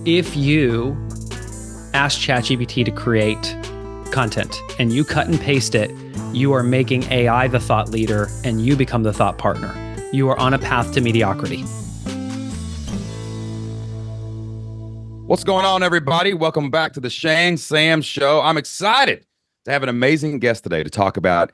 If you ask ChatGPT to create content and you cut and paste it, you are making AI the thought leader and you become the thought partner. You are on a path to mediocrity. What's going on, everybody? Welcome back to the Shane Sam Show. I'm excited to have an amazing guest today to talk about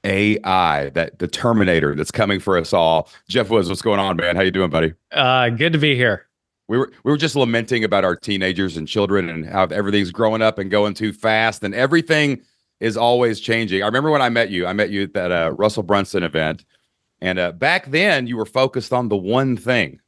AI, the Terminator that's coming for us all. Geoff Woods, what's going on, man? How you doing, buddy? Good to be here. We were just lamenting about our teenagers and children and how everything's growing up and going too fast, and everything is always changing. I remember when I met you at that Russell Brunson event, and back then you were focused on the one thing.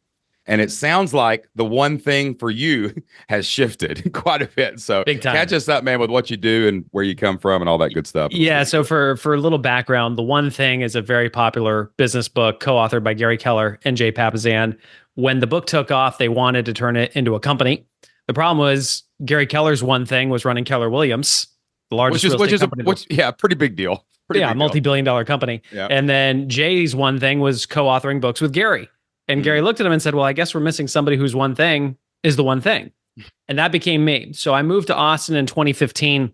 And it sounds like the one thing for you has shifted quite a bit. So big time. Catch us up, man, with what you do and where you come from and all that good stuff. Yeah. So for a little background, The One Thing is a very popular business book co-authored by Gary Keller and Jay Papasan. When the book took off, they wanted to turn it into a company. The problem was Gary Keller's One Thing was running Keller Williams, the largest real estate company. Pretty big deal. Multi-billion-dollar company. Yeah. And then Jay's One Thing was co-authoring books with Gary. And Gary looked at him and said, well, I guess we're missing somebody whose one thing is the one thing. And that became me. So I moved to Austin in 2015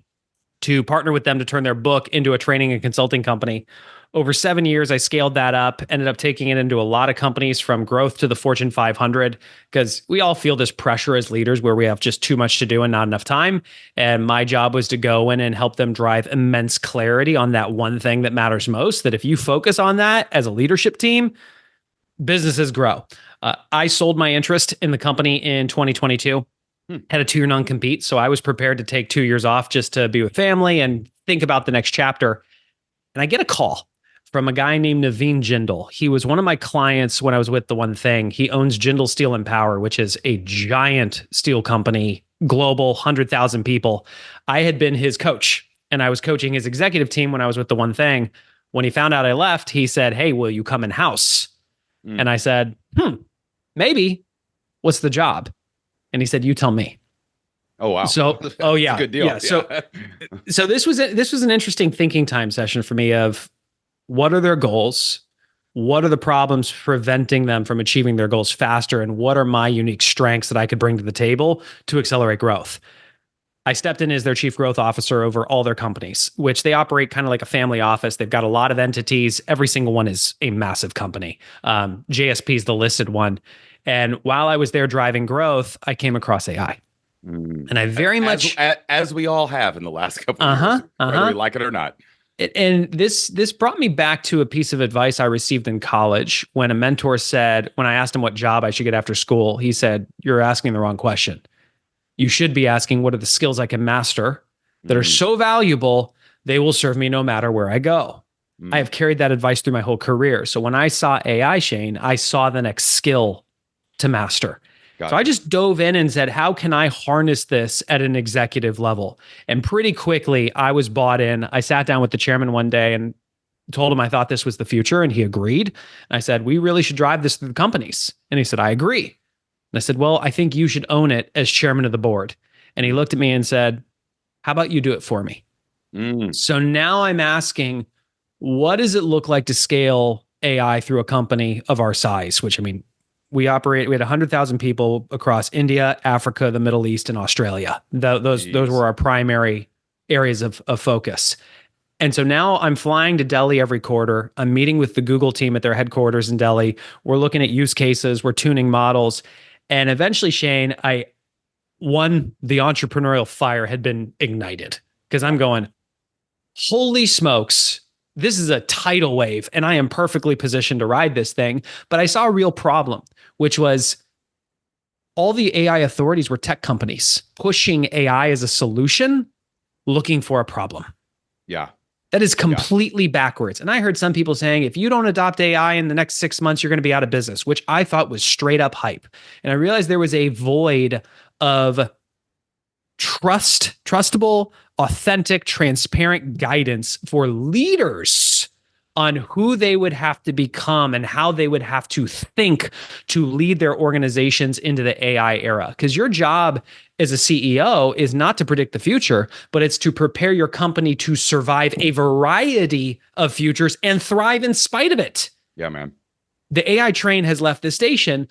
to partner with them to turn their book into a training and consulting company. Over 7 years, I scaled that up, ended up taking it into a lot of companies from growth to the Fortune 500, because we all feel this pressure as leaders where we have just too much to do and not enough time. And my job was to go in and help them drive immense clarity on that one thing that matters most, that if you focus on that as a leadership team, businesses grow. I sold my interest in the company in 2022, had a 2-year non-compete. So I was prepared to take 2 years off just to be with family and think about the next chapter. And I get a call from a guy named Naveen Jindal. He was one of my clients when I was with The One Thing. He owns Jindal Steel and Power, which is a giant steel company, global, 100,000 people. I had been his coach and I was coaching his executive team when I was with The One Thing. When he found out I left, he said, hey, will you come in-house? And I said, maybe. What's the job? And he said, you tell me. Oh, wow. So, yeah. Good deal. Yeah. So this was an interesting thinking time session for me of what are their goals? What are the problems preventing them from achieving their goals faster? And what are my unique strengths that I could bring to the table to accelerate growth? I stepped in as their chief growth officer over all their companies, which they operate kind of like a family office. They've got a lot of entities. Every single one is a massive company. JSP is the listed one. And while I was there driving growth, I came across AI. And I very much... As we all have in the last couple of years, whether we like it or not. And this brought me back to a piece of advice I received in college when a mentor said, when I asked him what job I should get after school, he said, you're asking the wrong question. You should be asking, what are the skills I can master that are so valuable, they will serve me no matter where I go. I have carried that advice through my whole career. So when I saw AI, Shane, I saw the next skill to master. So I just dove in and said, how can I harness this at an executive level? And pretty quickly, I was bought in. I sat down with the chairman one day and told him I thought this was the future, and he agreed. And I said, we really should drive this through the companies. And he said, I agree. And I said, well, I think you should own it as chairman of the board. And he looked at me and said, how about you do it for me? So now I'm asking, what does it look like to scale AI through a company of our size? Which, I mean, we had 100,000 people across India, Africa, the Middle East, and Australia. Those were our primary areas of focus. And so now I'm flying to Delhi every quarter. I'm meeting with the Google team at their headquarters in Delhi. We're looking at use cases. We're tuning models. And eventually, Shane, the entrepreneurial fire had been ignited because I'm going, holy smokes, this is a tidal wave and I am perfectly positioned to ride this thing. But I saw a real problem, which was all the AI authorities were tech companies pushing AI as a solution, looking for a problem. Yeah. That is completely backwards. And I heard some people saying, if you don't adopt AI in the next 6 months, you're going to be out of business, which I thought was straight up hype. And I realized there was a void of trustable, authentic, transparent guidance for leaders on who they would have to become and how they would have to think to lead their organizations into the AI era. Because your job as a CEO is not to predict the future, but it's to prepare your company to survive a variety of futures and thrive in spite of it. Yeah, man. The AI train has left the station,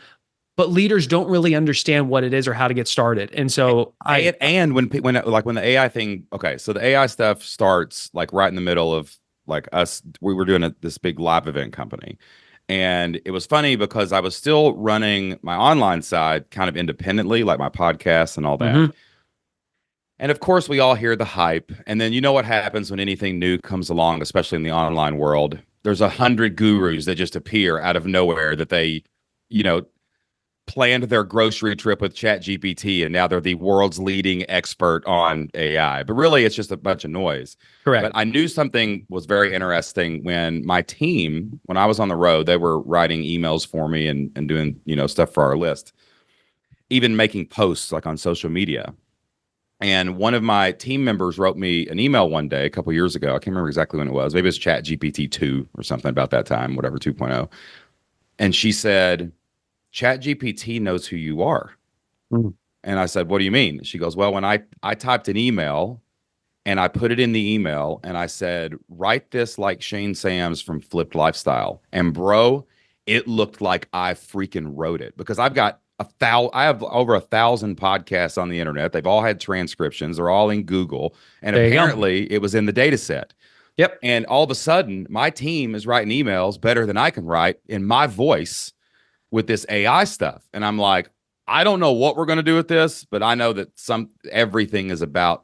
but leaders don't really understand what it is or how to get started. And so and when the AI thing, okay, so the AI stuff starts like right in the middle of like us. We were doing this big live event company, and it was funny because I was still running my online side kind of independently, like my podcast and all that. Mhm. And of course, we all hear the hype, and then you know what happens when anything new comes along, especially in the online world. There's 100 gurus that just appear out of nowhere that they, you know, planned their grocery trip with ChatGPT, and now they're the world's leading expert on AI. But really, it's just a bunch of noise. Correct. But I knew something was very interesting when my team, when I was on the road, they were writing emails for me and doing, you know, stuff for our list, even making posts like on social media. And one of my team members wrote me an email one day a couple years ago. I can't remember exactly when it was. Maybe it was ChatGPT 2 or something about that time, whatever, 2.0. And she said, ChatGPT knows who you are. Mm. And I said, what do you mean? She goes, well, when I typed an email and I put it in the email and I said, write this like Shane Sams from Flipped Lifestyle. And bro, it looked like I freaking wrote it, because I've got I have over 1,000 podcasts on the internet. They've all had transcriptions. They're all in Google. And apparently it was in the data set. Yep. And all of a sudden my team is writing emails better than I can write in my voice with this AI stuff. And I'm like, I don't know what we're going to do with this, but I know that everything is about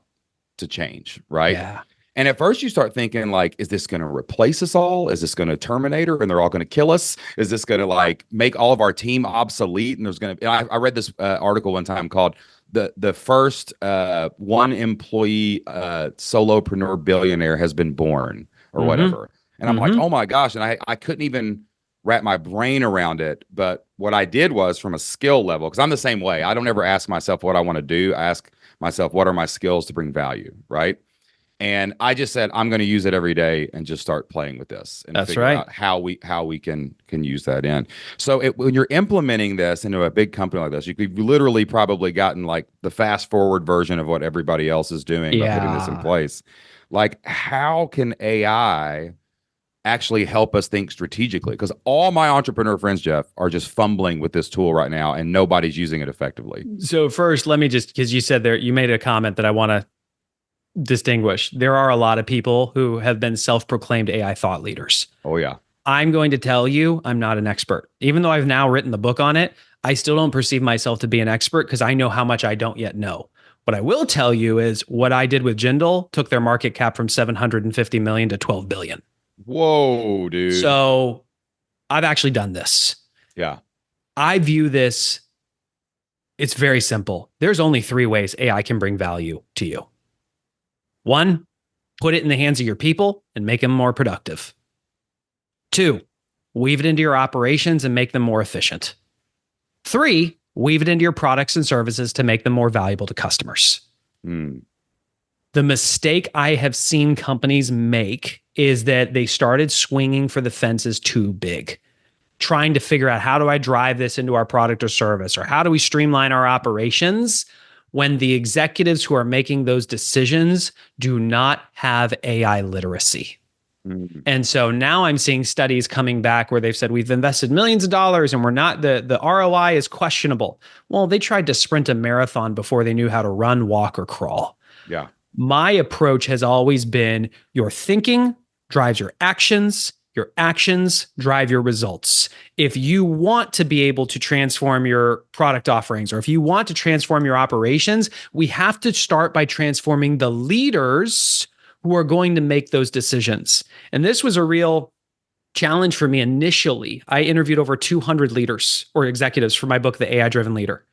to change, right? Yeah. And at first you start thinking like, is this going to replace us all? Is this going to Terminator and they're all going to kill us? Is this going to like make all of our team obsolete? And there's going to, I read this article one time called the first one employee solopreneur billionaire has been born or whatever. And I'm like, oh my gosh. And I couldn't even wrap my brain around it. But what I did was, from a skill level, because I'm the same way. I don't ever ask myself what I want to do. I ask myself, what are my skills to bring value, right? And I just said, I'm going to use it every day and just start playing with this and That's figure right. out how we can use that in. So when you're implementing this into a big company like this, you've literally probably gotten like the fast forward version of what everybody else is doing by putting this in place. Like, how can AI actually help us think strategically? Because all my entrepreneur friends, Geoff, are just fumbling with this tool right now and nobody's using it effectively. So first, let me just, because you said there, you made a comment that I want to distinguish. There are a lot of people who have been self-proclaimed AI thought leaders. Oh yeah. I'm going to tell you, I'm not an expert. Even though I've now written the book on it, I still don't perceive myself to be an expert because I know how much I don't yet know. What I will tell you is what I did with Jindal took their market cap from 750 million to 12 billion. Whoa, dude. So I've actually done this. Yeah. I view this, it's very simple. There's only 3 ways AI can bring value to you. 1, put it in the hands of your people and make them more productive. 2, weave it into your operations and make them more efficient. 3, weave it into your products and services to make them more valuable to customers. The mistake I have seen companies make is that they started swinging for the fences too big, trying to figure out, how do I drive this into our product or service, or how do we streamline our operations, when the executives who are making those decisions do not have AI literacy. And so now I'm seeing studies coming back where they've said, we've invested millions of dollars and we're not, the ROI is questionable. Well, they tried to sprint a marathon before they knew how to run, walk, or crawl. Yeah. My approach has always been, your thinking drives your actions drive your results. If you want to be able to transform your product offerings, or if you want to transform your operations, we have to start by transforming the leaders who are going to make those decisions. And this was a real challenge for me initially. I interviewed over 200 leaders or executives for my book, The AI-Driven Leader.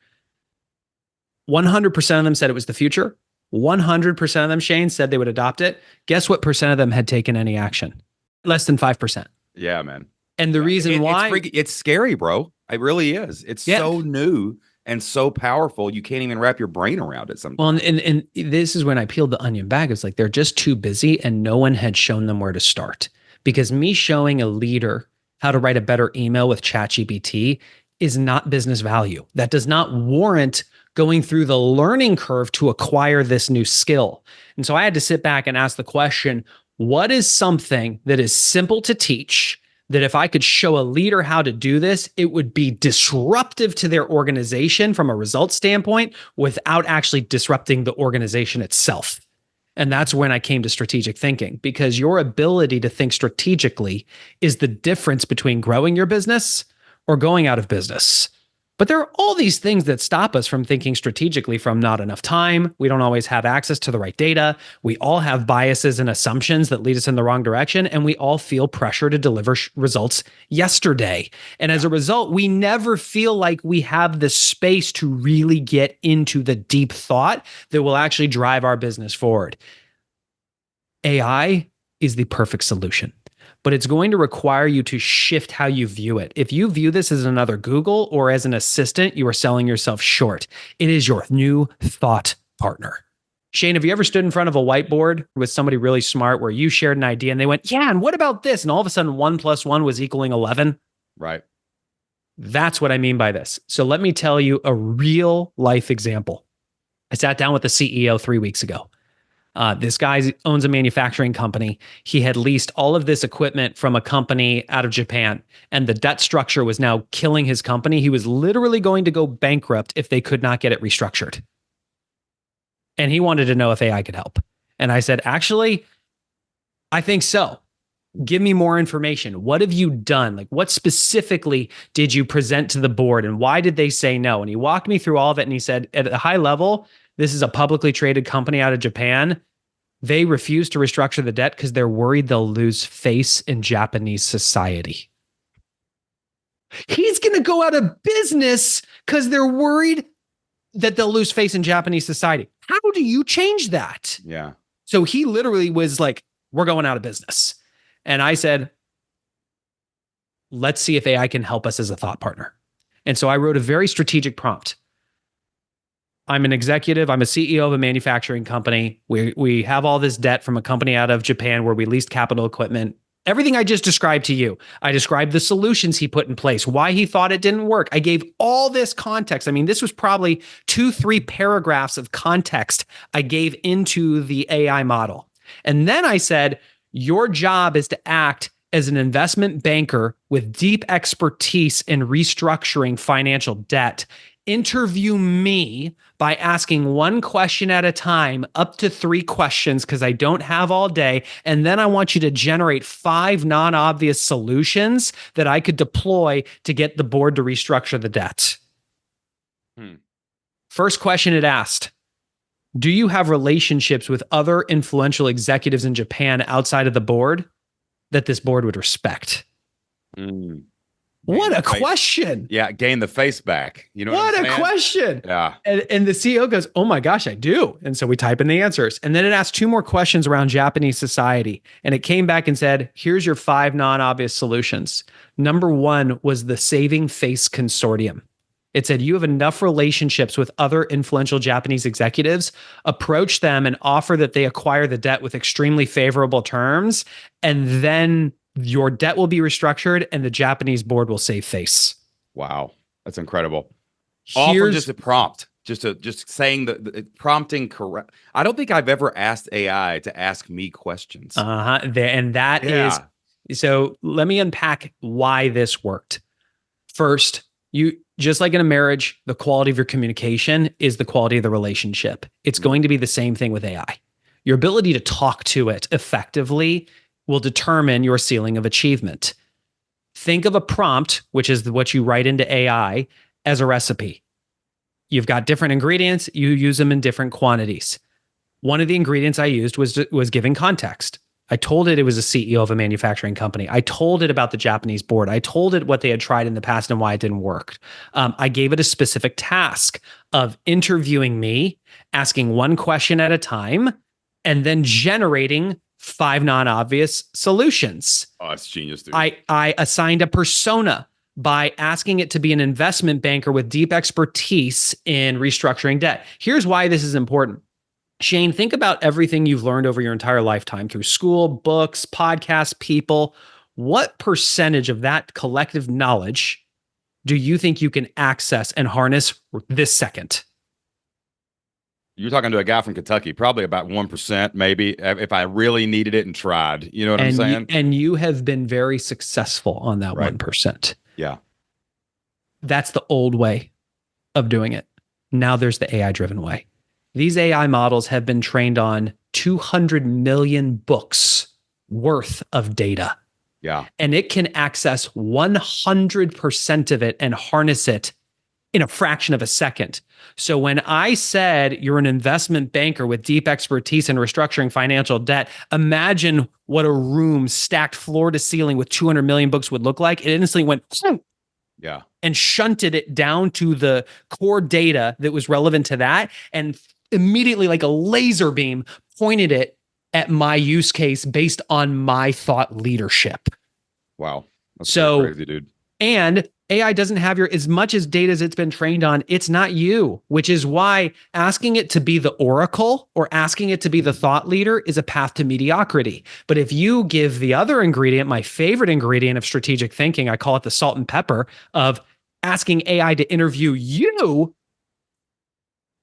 100% of them said it was the future. 100% of them, Shane, said they would adopt it. Guess what percent of them had taken any action? Less than 5%. Yeah, man. And the reason why... It's scary, bro. It really is. It's so new and so powerful, you can't even wrap your brain around it sometimes. Well, and this is when I peeled the onion back. It's like, they're just too busy and no one had shown them where to start. Because me showing a leader how to write a better email with ChatGPT is not business value. That does not warrant going through the learning curve to acquire this new skill. And so I had to sit back and ask the question, what is something that is simple to teach, that if I could show a leader how to do this, it would be disruptive to their organization from a results standpoint without actually disrupting the organization itself. And that's when I came to strategic thinking, because your ability to think strategically is the difference between growing your business or going out of business. But there are all these things that stop us from thinking strategically, from not enough time. We don't always have access to the right data. We all have biases and assumptions that lead us in the wrong direction. And we all feel pressure to deliver results yesterday. And as a result, we never feel like we have the space to really get into the deep thought that will actually drive our business forward. AI is the perfect solution, but it's going to require you to shift how you view it. If you view this as another Google or as an assistant, you are selling yourself short. It is your new thought partner. Shane, have you ever stood in front of a whiteboard with somebody really smart where you shared an idea and they went, yeah, and what about this? And all of a sudden 1 + 1 was equaling 11? Right. That's what I mean by this. So let me tell you a real life example. I sat down with the CEO 3 weeks ago. This guy owns a manufacturing company. He had leased all of this equipment from a company out of Japan, and the debt structure was now killing his company. He was literally going to go bankrupt if they could not get it restructured. And he wanted to know if AI could help. And I said, actually, I think so. Give me more information. What have you done? Like, what specifically did you present to the board, and why did they say no? And he walked me through all of it, and he said, at a high level, this is a publicly traded company out of Japan. They refuse to restructure the debt because they're worried they'll lose face in Japanese society. He's going to go out of business because they're worried that they'll lose face in Japanese society. How do you change that? Yeah. So he literally was like, we're going out of business. And I said, let's see if AI can help us as a thought partner. And so I wrote a very strategic prompt. I'm an executive. I'm a CEO of a manufacturing company. We have all this debt from a company out of Japan where we leased capital equipment. Everything I just described to you. I described the solutions he put in place, why he thought it didn't work. I gave all this context. I mean, this was probably 2-3 paragraphs of context I gave into the AI model. And then I said, your job is to act as an investment banker with deep expertise in restructuring financial debt. Interview me by asking 1 question at a time, up to 3 questions, because I don't have all day. And then I want you to generate 5 non-obvious solutions that I could deploy to get the board to restructure the debt. First question it asked, do you have relationships with other influential executives in Japan outside of the board that this board would respect? What a question. Yeah, gain the face back. You know what a question. Yeah. And the CEO goes, oh my gosh, I do. And so we type in the answers. And then it asked 2 more questions around Japanese society. And it came back and said, here's your 5 non-obvious solutions. Number 1 was the Saving Face Consortium. It said, you have enough relationships with other influential Japanese executives, approach them and offer that they acquire the debt with extremely favorable terms, and then your debt will be restructured and the Japanese board will save face. Wow. That's incredible. Offer just a prompt, just saying the prompting correct. I don't think I've ever asked AI to ask me questions. And that is, so let me unpack why this worked. First, you, just like in a marriage, the quality of your communication is the quality of the relationship. It's going to be the same thing with AI. Your ability to talk to it effectively will determine your ceiling of achievement. Think of a prompt, which is what you write into AI, as a recipe. You've got different ingredients, you use them in different quantities. One of the ingredients I used was giving context. I told it was a CEO of a manufacturing company. I told it about the Japanese board. I told it what they had tried in the past and why it didn't work. I gave it a specific task of interviewing me, asking 1 question at a time, and then generating 5 non-obvious solutions. Oh, that's genius, dude. I assigned a persona by asking it to be an investment banker with deep expertise in restructuring debt. Here's why this is important. Shane, think about everything you've learned over your entire lifetime through school, books, podcasts, people. What percentage of that collective knowledge do you think you can access and harness this second? You're talking to a guy from Kentucky, probably about 1%, maybe, if I really needed it and tried. You know what I'm saying? And you have been very successful on that Right. 1%. Yeah. That's the old way of doing it. Now there's the AI driven way. These AI models have been trained on 200 million books worth of data. Yeah. And it can access 100% of it and harness it in a fraction of a second. So when I said you're an investment banker with deep expertise in restructuring financial debt, imagine what a room stacked floor to ceiling with 200 million books would look like. It instantly went Yeah. and shunted it down to the core data that was relevant to that, and immediately, like a laser beam, pointed it at my use case based on my thought leadership. Wow. That's so crazy, dude. And AI doesn't have as much as data as it's been trained on. It's not you, which is why asking it to be the oracle or asking it to be the thought leader is a path to mediocrity. But if you give the other ingredient, my favorite ingredient of strategic thinking, I call it the salt and pepper of asking AI to interview you,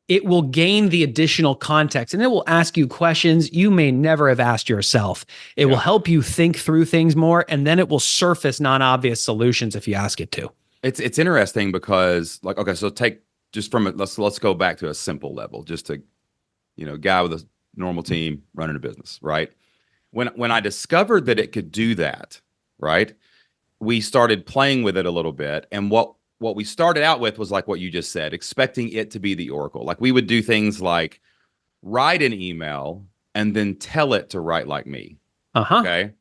it will gain the additional context and it will ask you questions you may never have asked yourself. It will help you think through things more, and then it will surface non-obvious solutions if you ask it to. It's interesting because, like, okay, so take just from it, let's go back to a simple level, just to, guy with a normal team running a business, right? When I discovered that it could do that, right, we started playing with it a little bit, and what we started out with was like what you just said, expecting it to be the oracle. Like we would do things like write an email and then tell it to write like me. Okay.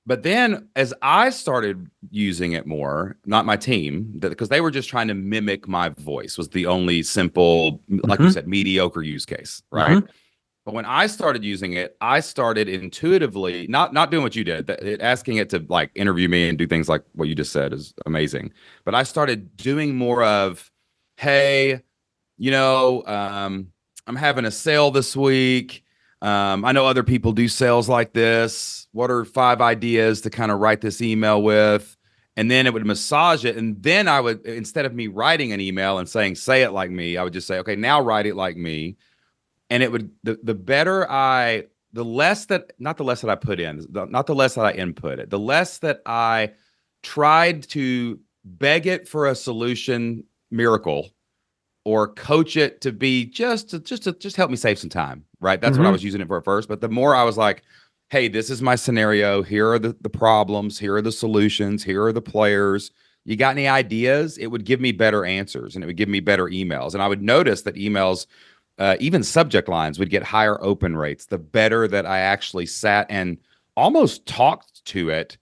But then as I started using it more, not my team, because they were just trying to mimic my voice was the only simple, like you said, mediocre use case, right? But when I started using it, I started intuitively, not doing what you did, asking it to like interview me and do things like what you just said is amazing. But I started doing more of, hey, I'm having a sale this week. I know other people do sales like this. What are 5 ideas to kind of write this email with? And then it would massage it. And then I would, instead of me writing an email and saying, say it like me, I would just say, okay, now write it like me. And it would, not the less that I put in, not the less that I input it, the less that I tried to beg it for a solution miracle or coach it to be just help me save some time, right? That's what I was using it for at first. But the more I was like, hey, this is my scenario. Here are the problems. Here are the solutions. Here are the players. You got any ideas? It would give me better answers and it would give me better emails. And I would notice that emails, even subject lines, would get higher open rates the better that I actually sat and almost talked to it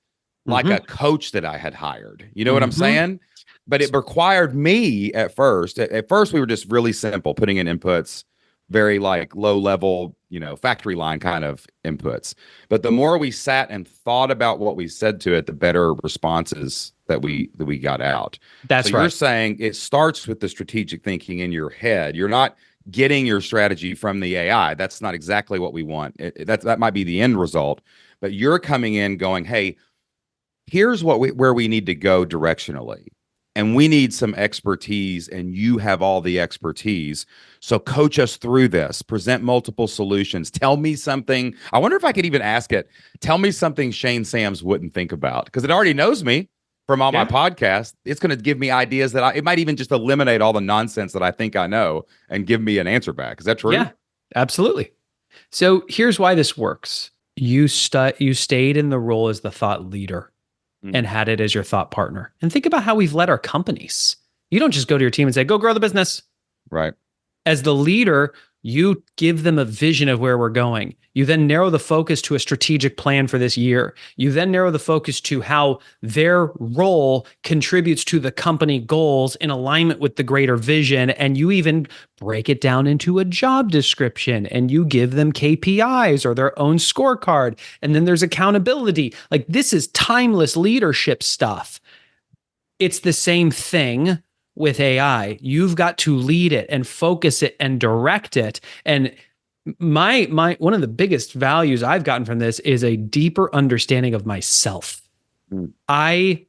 like a coach that I had hired. You know what I'm saying? But it required me at first. At first, we were just really simple, putting in inputs, very like low level, factory line kind of inputs. But the more we sat and thought about what we said to it, the better responses that we got out. That's right. You're saying it starts with the strategic thinking in your head. You're not getting your strategy from the AI. That's not exactly what we want. That might be the end result, but you're coming in going, hey, here's where we need to go directionally. And we need some expertise, and you have all the expertise. So coach us through this, present multiple solutions. Tell me something. I wonder if I could even ask it, tell me something Shane Sams wouldn't think about, because it already knows me from all my podcasts. It's going to give me ideas that it might even just eliminate all the nonsense that I think I know and give me an answer back. Is that true? Yeah, absolutely. So here's why this works. You stayed in the role as the thought leader and had it as your thought partner. And think about how we've led our companies. You don't just go to your team and say, go grow the business. Right. As the leader, you give them a vision of where we're going. You then narrow the focus to a strategic plan for this year. You then narrow the focus to how their role contributes to the company goals in alignment with the greater vision. And you even break it down into a job description and you give them KPIs or their own scorecard. And then there's accountability. Like, this is timeless leadership stuff. It's the same thing with AI. You've got to lead it and focus it and direct it. And my one of the biggest values I've gotten from this is a deeper understanding of myself. This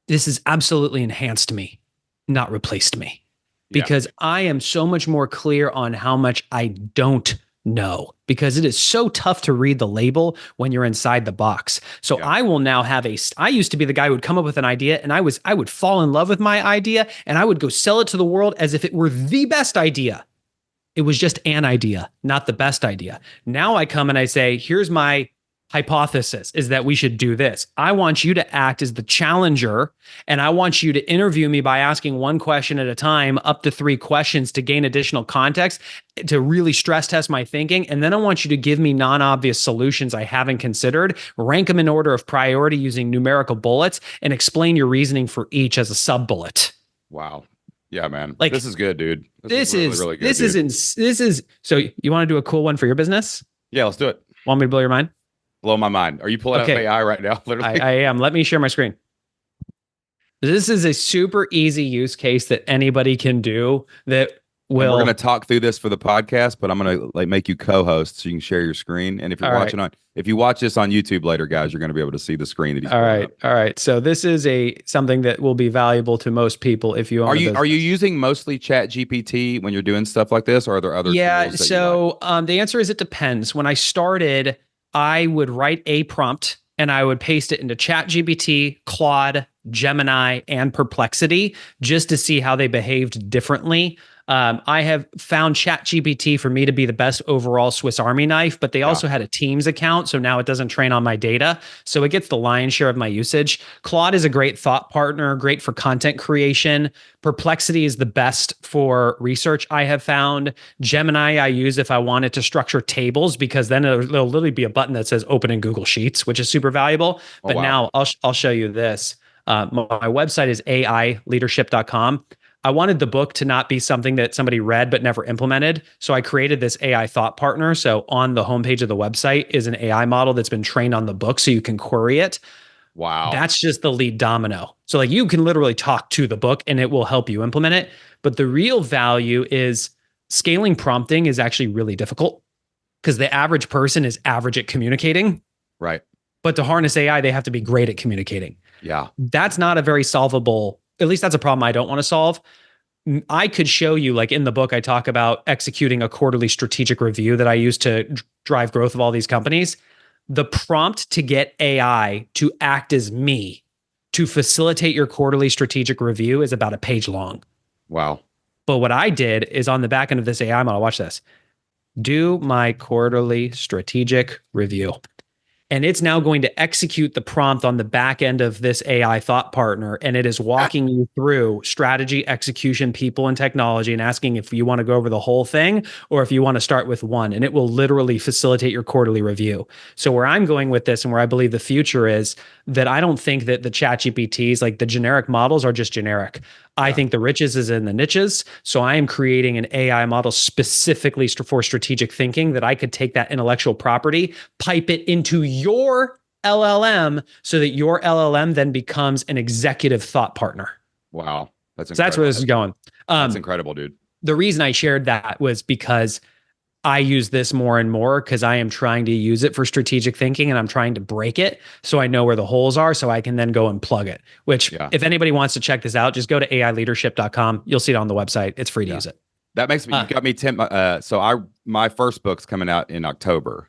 has absolutely enhanced me, not replaced me. Yeah. because I am so much more clear on how much I don't know, because it is so tough to read the label when you're inside the box. So Yeah. I will now I used to be the guy who would come up with an idea, and I would fall in love with my idea, and I would go sell it to the world as if it were the best idea. It was just an idea, not the best idea. Now I come and I say, here's my hypothesis, is that we should do this. I want you to act as the challenger, and I want you to interview me by asking one question at a time, up to 3 questions, to gain additional context, to really stress test my thinking. And then I want you to give me non-obvious solutions I haven't considered, rank them in order of priority using numerical bullets, and explain your reasoning for each as a sub-bullet. Wow. Yeah, man. Like, this is good, dude. This really, is really good, this dude. is so you want to do a cool one for your business? Yeah, let's do it. Want me to blow your mind? Blow my mind. Are you pulling up Okay. AI right now? Literally. I am. Let me share my screen. This is a super easy use case that anybody can do that And will. we're going to talk through this for the podcast, but I'm going to like make you co-host so you can share your screen. And if you're All watching if you watch this on YouTube later, guys, you're going to be able to see the screen that he's All pulling right. up. All right. So this is something that will be valuable to most people if you own Are a you business. using mostly Chat GPT when you're doing stuff like this, or are there other tools that you So the answer is it depends. When I started, I would write a prompt and I would paste it into ChatGPT, Claude, Gemini, and Perplexity just to see how they behaved differently. I have found ChatGPT for me to be the best overall Swiss Army knife, but they also had a Teams account, so now it doesn't train on my data. So it gets the lion's share of my usage. Claude is a great thought partner, great for content creation. Perplexity is the best for research, I have found. Gemini I use if I wanted to structure tables, because then it'll literally be a button that says open in Google Sheets, which is super valuable. Oh, But wow. now I'll show you this. My website is aileadership.com. I wanted the book to not be something that somebody read but never implemented. So I created this AI thought partner. So on the homepage of the website is an AI model that's been trained on the book, so you can query it. Wow. That's just the lead domino. So like you can literally talk to the book and it will help you implement it. But the real value is scaling prompting is actually really difficult, because the average person is average at communicating. Right. But to harness AI, they have to be great at communicating. Yeah. That's not a very solvable, at least that's a problem I don't want to solve. I could show you, like in the book, I talk about executing a quarterly strategic review that I use to drive growth of all these companies. The prompt to get AI to act as me to facilitate your quarterly strategic review is about a page long. Wow. But what I did is, on the back end of this AI model, watch this, do my quarterly strategic review. And it's now going to execute the prompt on the back end of this AI thought partner. And it is walking you through strategy, execution, people, and technology, and asking if you want to go over the whole thing or if you want to start with one. And it will literally facilitate your quarterly review. So where I'm going with this, and where I believe the future is, that I don't think that the ChatGPTs, like the generic models, are just generic. I think the riches is in the niches. So I am creating an AI model specifically for strategic thinking, that I could take that intellectual property, pipe it into your LLM, so that your LLM then becomes an executive thought partner. Wow. That's incredible. So that's where this is going. That's incredible, dude. The reason I shared that was because I use this more and more, because I am trying to use it for strategic thinking, and I'm trying to break it so I know where the holes are, so I can then go and plug it. Which, if anybody wants to check this out, just go to aileadership.com. You'll see it on the website. It's free to use it. That makes me, you got me 10. So my first book's coming out in October,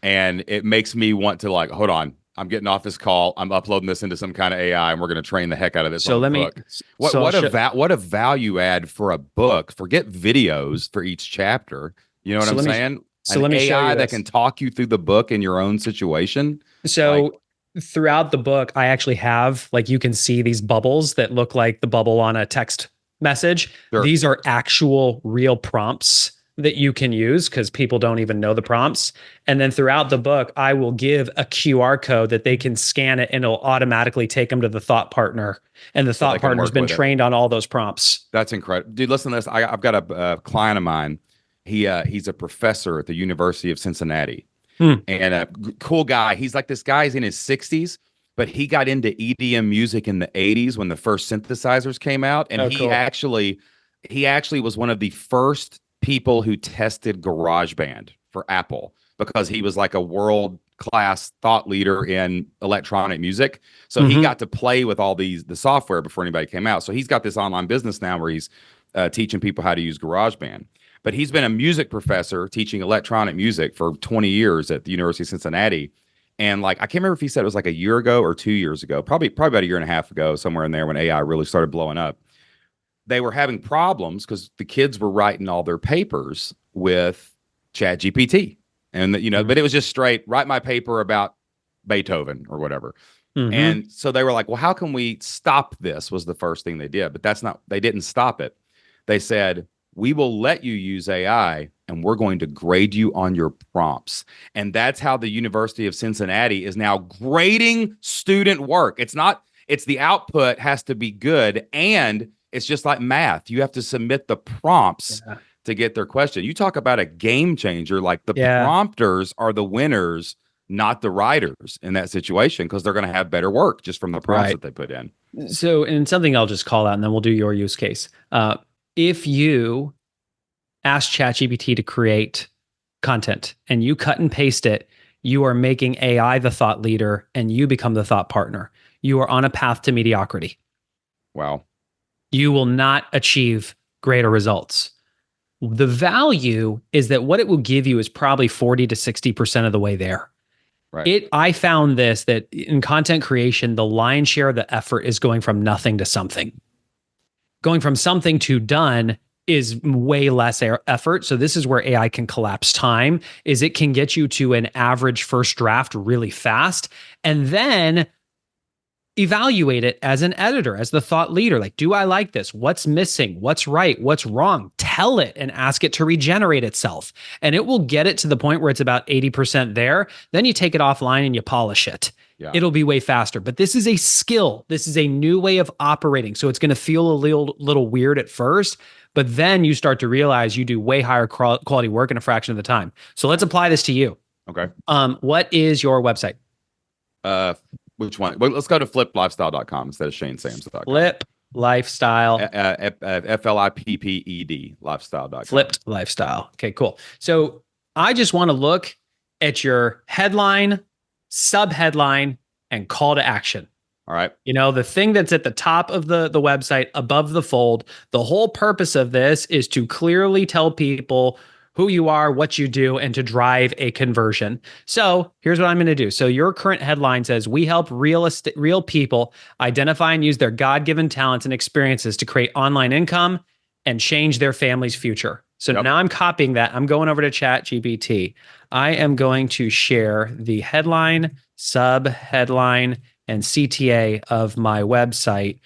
and it makes me want to, like, hold on, I'm getting off this call, I'm uploading this into some kind of AI, and we're going to train the heck out of this. So let me, what a value add for a book. Forget videos for each chapter. You know what I'm saying? So let me show you AI this. that can talk you through the book in your own situation. So throughout the book, I actually have, like, you can see these bubbles that look like the bubble on a text message. Sure. These are actual real prompts that you can use, because people don't even know the prompts. And then throughout the book, I will give a QR code that they can scan it, and it'll automatically take them to the thought partner. And the thought partner's been trained on all those prompts. That's incredible. Dude, listen to this. I've got a client of mine. He's a professor at the University of Cincinnati, and a cool guy. He's like, this guy's in his 60s, but he got into EDM music in the 80s when the first synthesizers came out. And he actually was one of the first people who tested GarageBand for Apple, because he was like a world-class thought leader in electronic music. So he got to play with all the software before anybody came out. So he's got this online business now where he's teaching people how to use GarageBand. But he's been a music professor teaching electronic music for 20 years at the University of Cincinnati. And like, I can't remember if he said it was like a year ago or 2 years ago, probably about a year and a half ago, somewhere in there when AI really started blowing up. They were having problems because the kids were writing all their papers with ChatGPT. And, you know, but it was just straight, write my paper about Beethoven or whatever. And so they were like, well, how can we stop this was the first thing they did. But they didn't stop it. They said, we will let you use AI and we're going to grade you on your prompts. And that's how the University of Cincinnati is now grading student work. It's the output has to be good. And it's just like math. You have to submit the prompts to get their question. You talk about a game changer, like the prompters are the winners, not the writers in that situation, because they're going to have better work just from the prompts that they put in. So, and something I'll just call out and then we'll do your use case. If you ask ChatGPT to create content and you cut and paste it, you are making AI the thought leader and you become the thought partner. You are on a path to mediocrity. Wow. You will not achieve greater results. The value is that what it will give you is probably 40 to 60% of the way there. Right. I found that in content creation, the lion's share of the effort is going from nothing to something. Going from something to done is way less effort. So this is where AI can collapse time, is it can get you to an average first draft really fast and then evaluate it as an editor, as the thought leader. Like, do I like this? What's missing? What's right? What's wrong? Tell it and ask it to regenerate itself. And it will get it to the point where it's about 80% there. Then you take it offline and you polish it. Yeah. It'll be way faster. But this is a skill. This is a new way of operating. So it's going to feel a little weird at first, but then you start to realize you do way higher quality work in a fraction of the time. So let's apply this to you. Okay. What is your website? Which one? Well, let's go to flippedlifestyle.com instead of ShaneSams.com. Flip Lifestyle. FLIPPED lifestyle.com. Flipped Lifestyle. Okay, cool. So I just want to look at your headline, subheadline, and call to action. All right. You know, the thing that's at the top of the website above the fold, the whole purpose of this is to clearly tell people who you are, what you do, and to drive a conversion. So here's what I'm going to do. So your current headline says, we help real people identify and use their God-given talents and experiences to create online income and change their family's future. So now I'm copying that. I'm going over to ChatGPT. I am going to share the headline, sub-headline, and CTA of my website,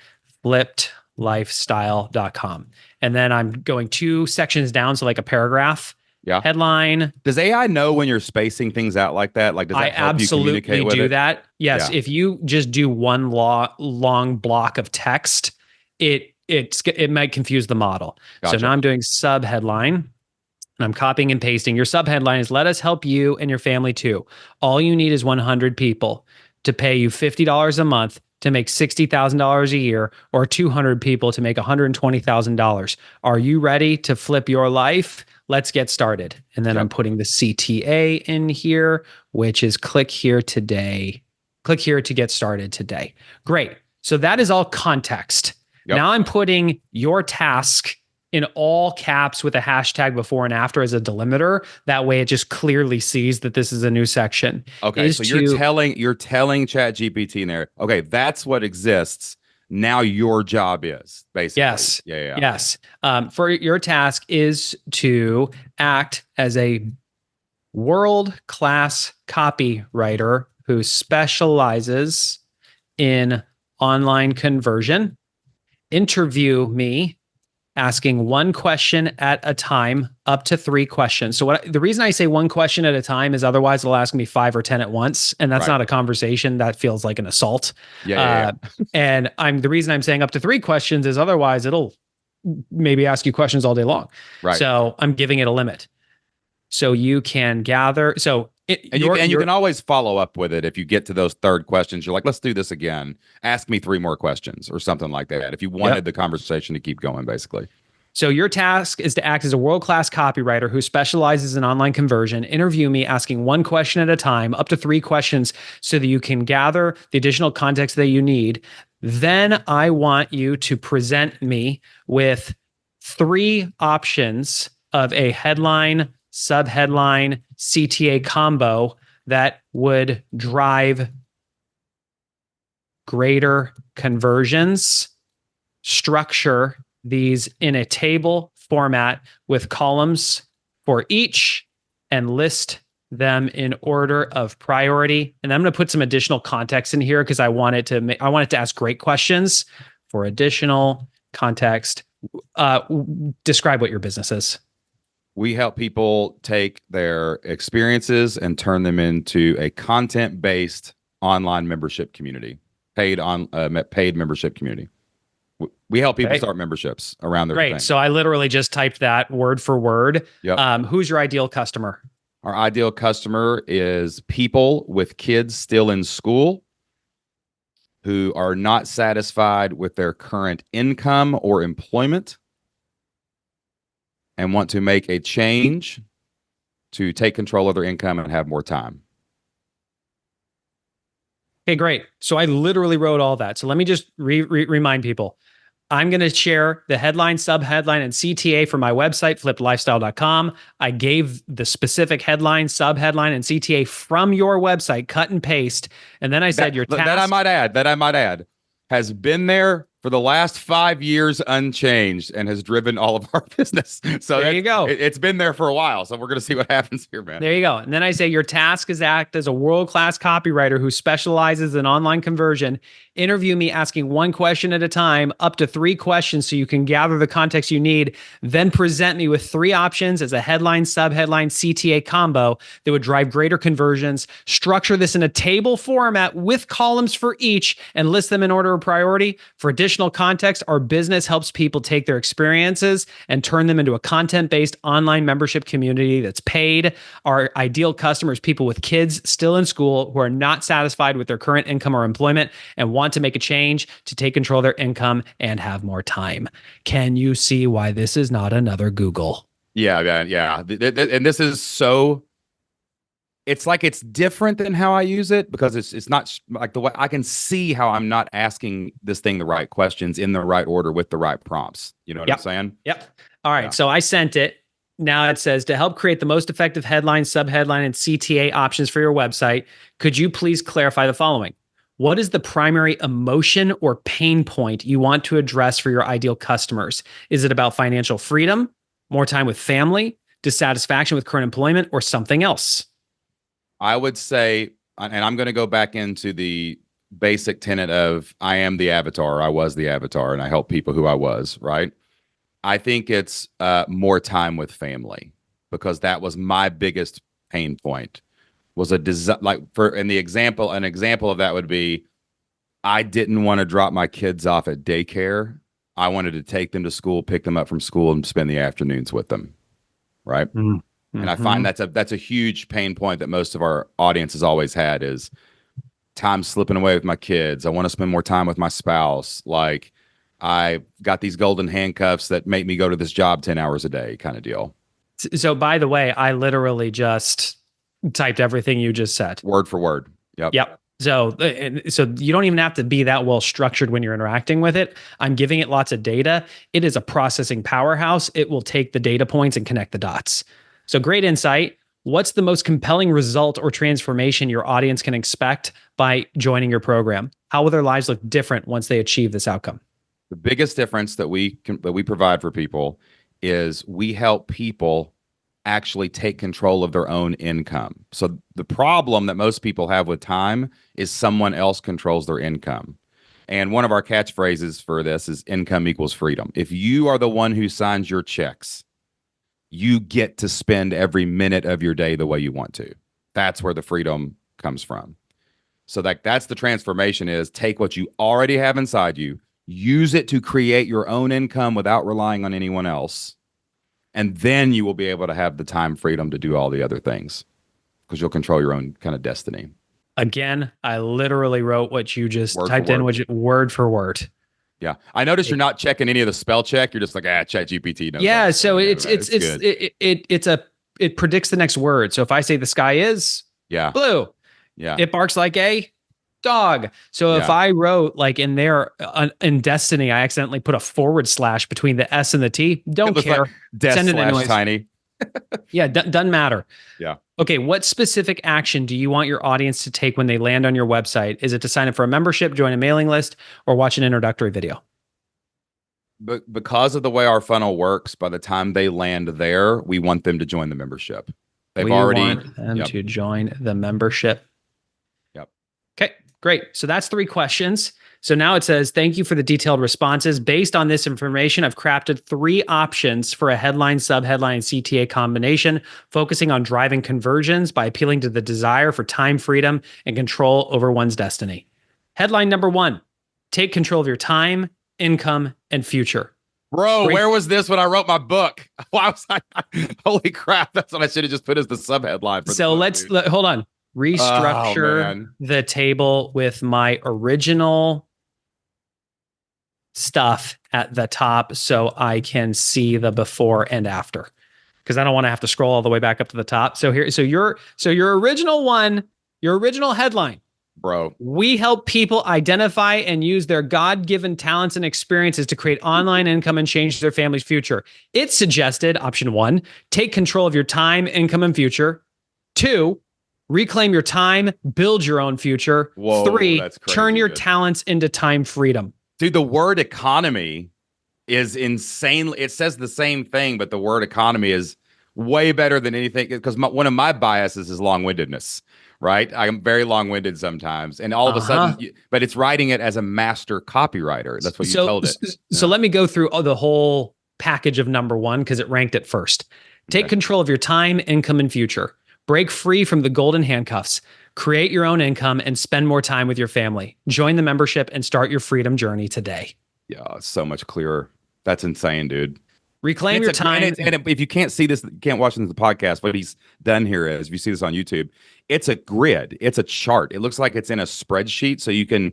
flippedlifestyle.com. And then I'm going 2 sections down, so like a paragraph. Yeah. Headline. Does AI know when you're spacing things out like that? Like, does that help you communicate with it? I absolutely do that. Yes. Yeah. If you just do one long block of text, it might confuse the model. Gotcha. So now I'm doing sub-headline and I'm copying and pasting. Your sub-headline is, let us help you and your family too. All you need is 100 people to pay you $50 a month to make $60,000 a year, or 200 people to make $120,000. Are you ready to flip your life? Let's get started. And then I'm putting the CTA in here, which is click here today. Click here to get started today. Great. So that is all context. Now I'm putting your task in all caps with a hashtag before and after as a delimiter. That way it just clearly sees that this is a new section. Okay, so you're telling ChatGPT in there, okay, that's what exists. Now your job is basically. Yes. Yes. For your task is to act as a world-class copywriter who specializes in online conversion. Interview me, asking one question at a time, up to 3 questions. So the reason I say one question at a time is otherwise it'll ask me 5 or 10 at once. And that's not a conversation. That feels like an assault. And the reason I'm saying up to 3 questions is otherwise it'll maybe ask you questions all day long. Right. So I'm giving it a limit. So you can gather. So you can always follow up with it. If you get to those 3rd questions, you're like, let's do this again. Ask me 3 more questions or something like that. If you wanted the conversation to keep going, basically. So your task is to act as a world-class copywriter who specializes in online conversion. Interview me, asking one question at a time, up to 3 questions, so that you can gather the additional context that you need. Then I want you to present me with 3 options of a headline, subheadline, CTA combo that would drive greater conversions. Structure these in a table format with columns for each and list them in order of priority. And I'm going to put some additional context in here because I wanted to ask great questions for additional context. Describe what your business is. We help people take their experiences and turn them into a content-based online membership community, paid membership community. We help people start memberships around their thing. So I literally just typed that word for word. Yep. Who's your ideal customer? Our ideal customer is people with kids still in school who are not satisfied with their current income or employment and want to make a change to take control of their income and have more time. Okay, great. So I literally wrote all that. So let me just remind people. I'm going to share the headline, subheadline, and CTA for my website, flippedlifestyle.com. I gave the specific headline, subheadline, and CTA from your website, cut and paste. And then I said your task. That I might add, has been there for the last 5 years unchanged and has driven all of our business. So there you go. It's been there for a while. So we're going to see what happens here, man. There you go. And then I say your task is act as a world-class copywriter who specializes in online conversion. Interview me asking 1 question at a time, up to 3 questions so you can gather the context you need. Then present me with 3 options as a headline, subheadline, CTA combo that would drive greater conversions. Structure this in a table format with columns for each and list them in order of priority. For additional context, our business helps people take their experiences and turn them into a content-based online membership community that's paid. Our ideal customers, people with kids still in school who are not satisfied with their current income or employment and want to make a change to take control of their income and have more time. Can you see why this is not another Google? Yeah. And this is so, it's like it's different than how I use it because it's not like the way I can see how I'm not asking this thing the right questions in the right order with the right prompts. You know what I'm saying? Yep. All right. Yeah. So I sent it. Now it says, to help create the most effective headline, subheadline, and CTA options for your website, could you please clarify the following? What is the primary emotion or pain point you want to address for your ideal customers? Is it about financial freedom, more time with family, dissatisfaction with current employment, or something else? I would say, and I'm going to go back into the basic tenet of I am the avatar, I was the avatar, and I help people who I was, right? I think it's more time with family because that was my biggest pain point. Was an example of that would be I didn't want to drop my kids off at daycare. I wanted to take them to school, pick them up from school, and spend the afternoons with them, right? Mm-hmm. And I find that's a huge pain point that most of our audience has always had is time slipping away with my kids. I want to spend more time with my spouse. Like I got these golden handcuffs that make me go to this job 10 hours a day kind of deal. So by the way, I literally just typed everything you just said. Word for word. Yep. So you don't even have to be that well structured when you're interacting with it. I'm giving it lots of data. It is a processing powerhouse. It will take the data points and connect the dots. So great insight. What's the most compelling result or transformation your audience can expect by joining your program? How will their lives look different once they achieve this outcome? The biggest difference that we provide for people is we help people actually take control of their own income. So the problem that most people have with time is someone else controls their income. And one of our catchphrases for this is income equals freedom. If you are the one who signs your checks, you get to spend every minute of your day the way you want to. That's where the freedom comes from. So that's the transformation is take what you already have inside you, use it to create your own income without relying on anyone else. And then you will be able to have the time freedom to do all the other things because you'll control your own kind of destiny. Again, I literally wrote what you just typed in, word for word. Yeah. I noticed you're not checking any of the spell check. You're just like, ChatGPT knows. Yeah. So it predicts the next word. So if I say the sky is blue, it barks like a Dog. So if Yeah. I wrote like in there in Destiny, I accidentally put a / between the S and the T. Don't It looks care. like death Send it slash anyways. tiny. Yeah, doesn't matter. Yeah. Okay, what specific action do you want your audience to take when they land on your website? Is it to sign up for a membership, join a mailing list, or watch an introductory video? But because of the way our funnel works, by the time they land there, we want them to join the membership. We want them to join the membership. Yep. Okay, great. So that's 3 questions. So now it says, thank you for the detailed responses. Based on this information, I've crafted 3 options for a headline, subheadline, and CTA combination, focusing on driving conversions by appealing to the desire for time freedom and control over one's destiny. Headline number 1, take control of your time, income, and future. Bro, where was this when I wrote my book? Why was I? Holy crap! That's what I should have just put as the subheadline. So hold on. Restructure the table with my original stuff at the top so I can see the before and after, because I don't want to have to scroll all the way back up to the top. So your original one, your original headline. Bro, we help people identify and use their God-given talents and experiences to create online income and change their family's future. It suggested option 1, take control of your time, income, and future. 2, reclaim your time, build your own future. Whoa, 3, that's crazy, turn your dude. Talents into time freedom. Dude, the word economy is insane. It says the same thing, but the word economy is way better than anything, because one of my biases is long-windedness. Right? I'm very long-winded sometimes. And all of a sudden, but it's writing it as a master copywriter. That's what you told it. So let me go through the whole package of number 1, because it ranked it first. Take control of your time, income, and future. Break free from the golden handcuffs. Create your own income and spend more time with your family. Join the membership and start your freedom journey today. Yeah, it's so much clearer. That's insane, dude. Reclaim your time. And if you can't see this, you can't watch this in the podcast, what he's done here is, if you see this on YouTube, it's a grid. It's a chart. It looks like it's in a spreadsheet. So you can,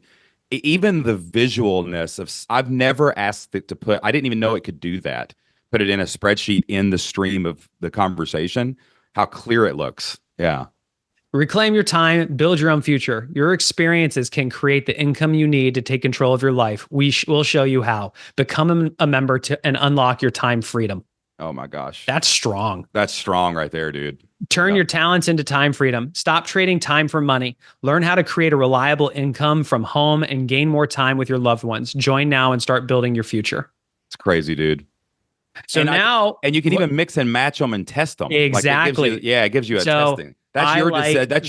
even the visualness of, I've never asked it to put, I didn't even know it could do that. Put it in a spreadsheet in the stream of the conversation, how clear it looks. Yeah. Reclaim your time, build your own future. Your experiences can create the income you need to take control of your life. We'll show you how. Become a member and unlock your time freedom. Oh my gosh. That's strong. That's strong right there, dude. Turn your talents into time freedom. Stop trading time for money. Learn how to create a reliable income from home and gain more time with your loved ones. Join now and start building your future. It's crazy, dude. So and now, and you can even mix and match them and test them. Exactly. Like it gives you a testing. That's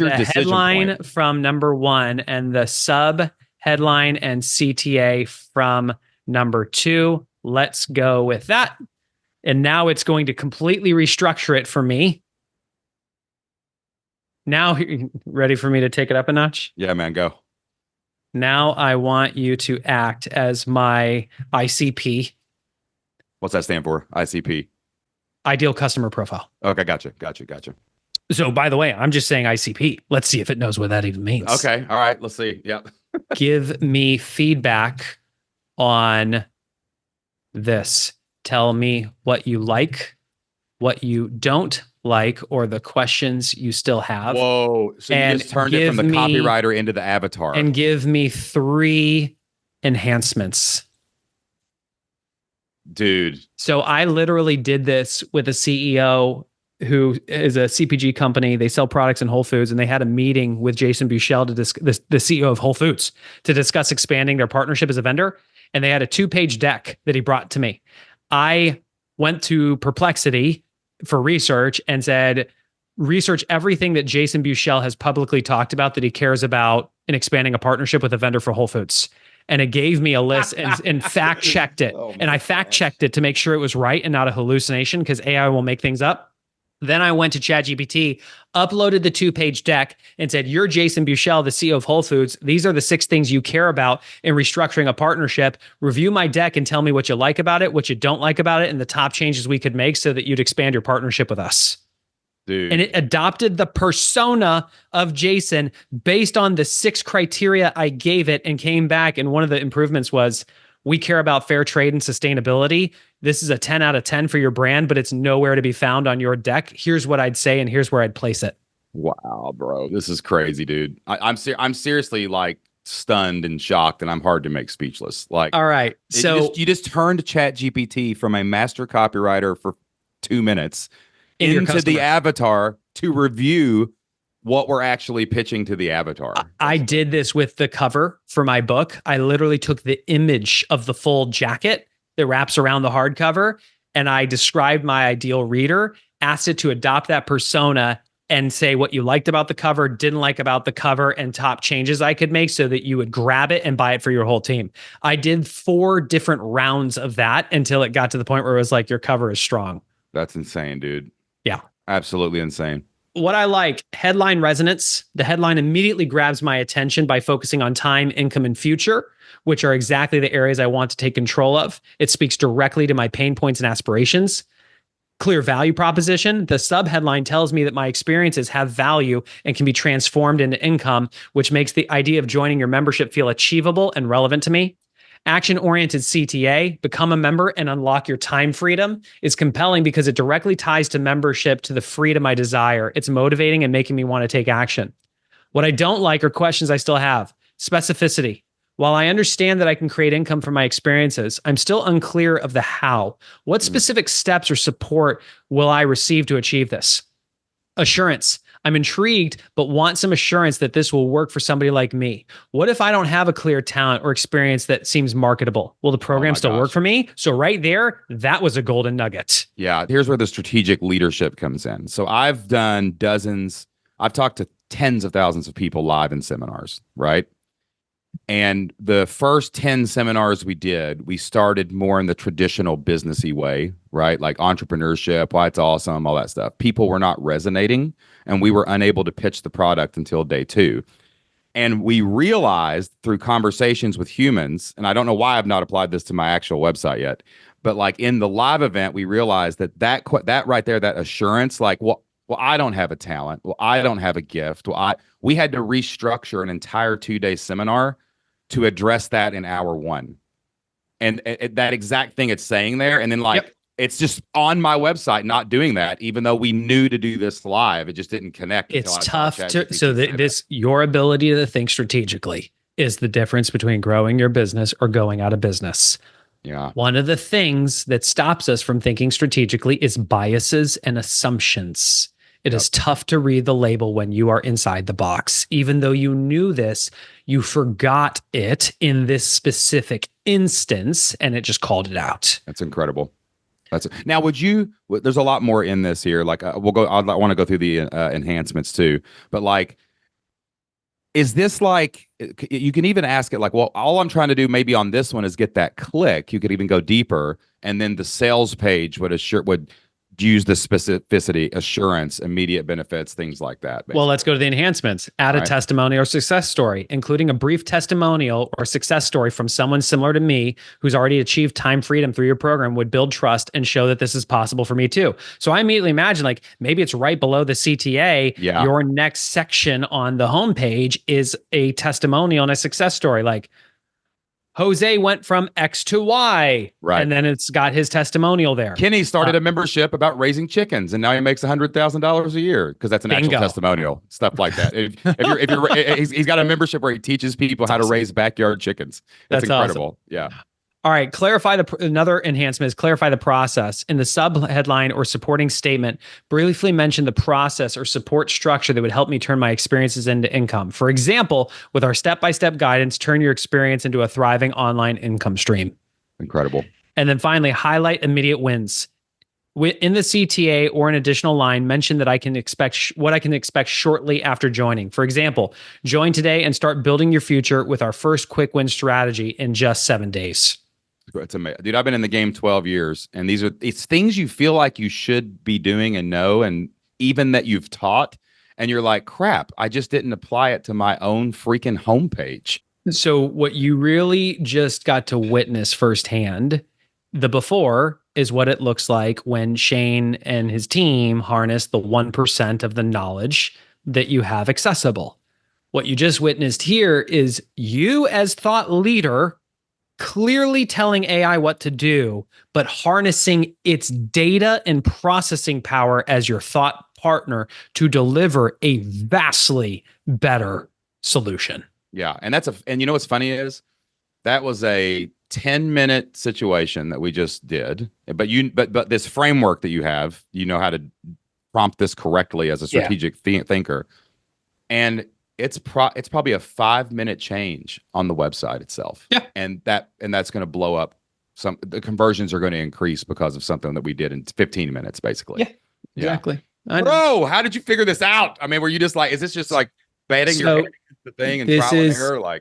your decision headline point. From number 1 and the sub headline and CTA from number 2. Let's go with that. And now it's going to completely restructure it for me. Now, ready for me to take it up a notch? Yeah, man, go. Now I want you to act as my ICP. What's that stand for? ICP. Ideal customer profile. Okay, gotcha. So, by the way, I'm just saying ICP. Let's see if it knows what that even means. Okay, all right, let's see. Yep. Give me feedback on this. Tell me what you like, what you don't like, or the questions you still have. Whoa. So you just turned it from the copywriter into the avatar. And give me 3 enhancements. Dude. So I literally did this with a CEO who is a CPG company. They sell products in Whole Foods, and they had a meeting with Jason Buchel, the CEO of Whole Foods, to discuss expanding their partnership as a vendor. And they had a 2-page deck that he brought to me. I went to Perplexity for research and said, research everything that Jason Buchel has publicly talked about that he cares about in expanding a partnership with a vendor for Whole Foods. And it gave me a list and fact checked it. And I fact checked it to make sure it was right and not a hallucination, because AI will make things up. Then I went to ChatGPT, uploaded the 2-page deck, and said, you're Jason Buchel, the CEO of Whole Foods. These are the 6 things you care about in restructuring a partnership. Review my deck and tell me what you like about it, what you don't like about it, and the top changes we could make so that you'd expand your partnership with us. Dude. And it adopted the persona of Jason based on the 6 criteria I gave it, and came back. And one of the improvements was, we care about fair trade and sustainability. This is a 10 out of 10 for your brand, but it's nowhere to be found on your deck. Here's what I'd say, and here's where I'd place it. Wow, bro. This is crazy, dude. I'm seriously like stunned and shocked, and I'm hard to make speechless. Like, all right. So you just turned ChatGPT from a master copywriter for 2 minutes into the avatar to review what we're actually pitching to the avatar. I did this with the cover for my book. I literally took the image of the full jacket that wraps around the hardcover, and I described my ideal reader, asked it to adopt that persona and say what you liked about the cover, didn't like about the cover, and top changes I could make so that you would grab it and buy it for your whole team. I did 4 different rounds of that until it got to the point where it was like, your cover is strong. That's insane, dude. Yeah. Absolutely insane. What I like, headline resonance. The headline immediately grabs my attention by focusing on time, income, and future, which are exactly the areas I want to take control of. It speaks directly to my pain points and aspirations. Clear value proposition. The subheadline tells me that my experiences have value and can be transformed into income, which makes the idea of joining your membership feel achievable and relevant to me. Action-oriented CTA, become a member and unlock your time freedom, is compelling because it directly ties to membership to the freedom I desire. It's motivating and making me want to take action. What I don't like are questions I still have. Specificity. While I understand that I can create income from my experiences, I'm still unclear of the how. What specific steps or support will I receive to achieve this? Assurance. I'm intrigued, but want some assurance that this will work for somebody like me. What if I don't have a clear talent or experience that seems marketable? Will the program still work for me? So right there, that was a golden nugget. Yeah, here's where the strategic leadership comes in. So I've done I've talked to tens of thousands of people live in seminars, right? And the first 10 seminars we did, we started more in the traditional businessy way, right? Like entrepreneurship, why it's awesome, all that stuff. People were not resonating, and we were unable to pitch the product until day 2. And we realized through conversations with humans, and I don't know why I've not applied this to my actual website yet, but like in the live event, we realized that right there, that assurance, like, well, I don't have a talent. Well, I don't have a gift. We had to restructure an entire 2-day seminar to address that in hour 1. And that exact thing it's saying there. And then it's just on my website, not doing that, even though we knew to do this live. It just didn't connect. It's tough your ability to think strategically is the difference between growing your business or going out of business. Yeah. One of the things that stops us from thinking strategically is biases and assumptions. It is tough to read the label when you are inside the box. Even though you knew this, you forgot it in this specific instance, and it just called it out. That's incredible. Now, there's a lot more in this here. Like I want to go through the enhancements too, but like, is this like, you can even ask it like, well, all I'm trying to do maybe on this one is get that click. You could even go deeper. And then the sales page would use the specificity, assurance, immediate benefits, things like that. Basically. Well, let's go to the enhancements. Add a testimonial or success story, including a brief testimonial or success story from someone similar to me who's already achieved time freedom through your program would build trust and show that this is possible for me too. So I immediately imagine like maybe it's right below the CTA. Yeah. Your next section on the homepage is a testimonial and a success story. Like, Jose went from X to Y, right? And then it's got his testimonial there. Kenny started a membership about raising chickens, and now he makes $100,000 a year because that's an actual testimonial, stuff like that. He's got a membership where he teaches people how to raise backyard chickens. That's incredible. Awesome. Yeah. All right, another enhancement is clarify the process. In the sub-headline or supporting statement, briefly mention the process or support structure that would help me turn my experiences into income. For example, with our step-by-step guidance, turn your experience into a thriving online income stream. Incredible. And then finally, highlight immediate wins. In the CTA or an additional line, mention that I can expect what I can expect shortly after joining. For example, join today and start building your future with our first quick win strategy in just 7 days. It's amazing. Dude, I've been in the game 12 years, and it's things you feel like you should be doing and know, and even that you've taught, and you're like, crap, I just didn't apply it to my own freaking homepage. So what you really just got to witness firsthand, the before is what it looks like when Shane and his team harness the 1% of the knowledge that you have accessible. What you just witnessed here is you as thought leader clearly telling AI what to do, but harnessing its data and processing power as your thought partner to deliver a vastly better solution. Yeah. And you know what's funny is that was a 10-minute situation that we just did. But this framework that you have, you know how to prompt this correctly as a Yeah. strategic thinker. And it's probably a 5-minute change on the website itself. Yeah. And that's going to blow up. The conversions are going to increase because of something that we did in 15 minutes, basically. Yeah, exactly. Bro, how did you figure this out? I mean, were you just like, is this just like betting your head against the thing and trial and error?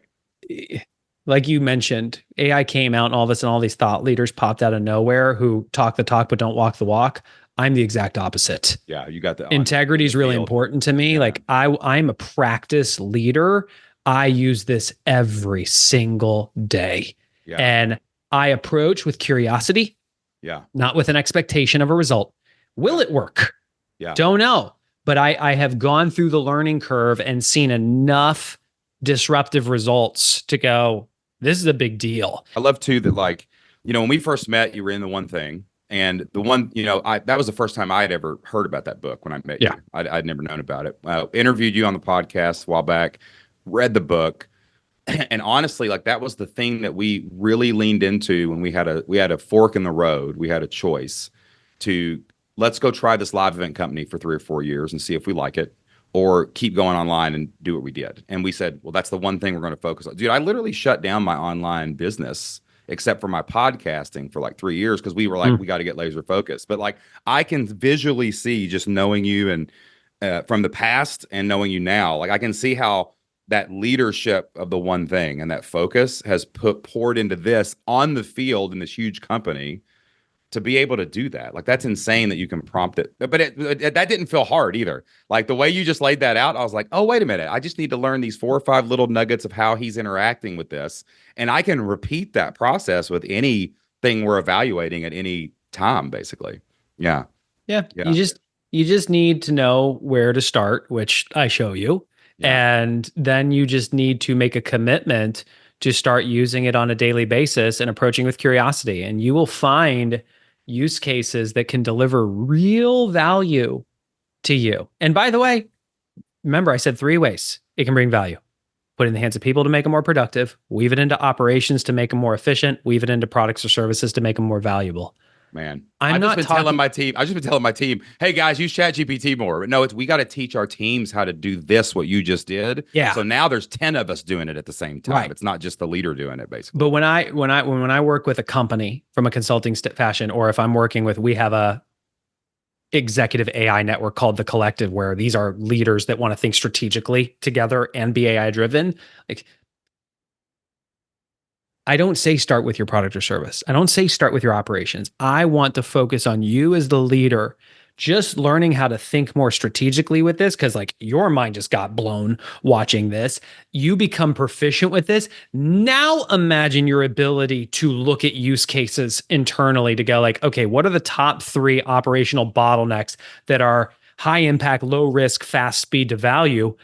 Like you mentioned, AI came out and all of a sudden all these thought leaders popped out of nowhere who talk the talk but don't walk the walk. I'm the exact opposite. Yeah, you got the integrity is really important to me. Yeah. Like I'm a practice leader. I use this every single day. Yeah. And I approach with curiosity. Yeah. Not with an expectation of a result. Will it work? Yeah. Don't know. But I have gone through the learning curve and seen enough disruptive results to go, this is a big deal. I love too that, like, you know, when we first met, you were in the one thing. And the one, you know, that was the first time I had ever heard about that book when I met you. I'd never known about it. Interviewed you on the podcast a while back, read the book. And honestly, like, that was the thing that we really leaned into when we had a fork in the road. We had a choice to, let's go try this live event company for 3 or 4 years and see if we like it, or keep going online and do what we did. And we said, well, that's the one thing we're going to focus on. Dude, I literally shut down my online business except for my podcasting for like 3 years, because we were like, we got to get laser focused. But like, I can visually see, just knowing you and from the past and knowing you now, like, I can see how that leadership of the one thing and that focus has poured into this on the field in this huge company to be able to do that. Like, that's insane that you can prompt it. But that didn't feel hard either. Like, the way you just laid that out, I was like, oh, wait a minute. I just need to learn these 4 or 5 little nuggets of how he's interacting with this. And I can repeat that process with anything we're evaluating at any time, basically. Yeah. Yeah. You just need to know where to start, which I show you. Yeah. And then you just need to make a commitment to start using it on a daily basis and approaching with curiosity. And you will find use cases that can deliver real value to you. And by the way, remember, I said 3 ways it can bring value. Put it in the hands of people to make them more productive, weave it into operations to make them more efficient, weave it into products or services to make them more valuable. Man, I've just been telling my team, hey guys, use ChatGPT more. But no, we got to teach our teams how to do this, what you just did. Yeah. So now there's 10 of us doing it at the same time. Right. It's not just the leader doing it, basically. But when I work with a company from a consulting fashion, or if I'm working with, we have a executive AI network called The Collective, where these are leaders that want to think strategically together and be AI driven. Like, I don't say start with your product or service. I don't say start with your operations. I want to focus on you as the leader, just learning how to think more strategically with this, because like, your mind just got blown watching this. You become proficient with this. Now imagine your ability to look at use cases internally to go like, okay, what are the top 3 operational bottlenecks that are high impact, low risk, fast speed to value?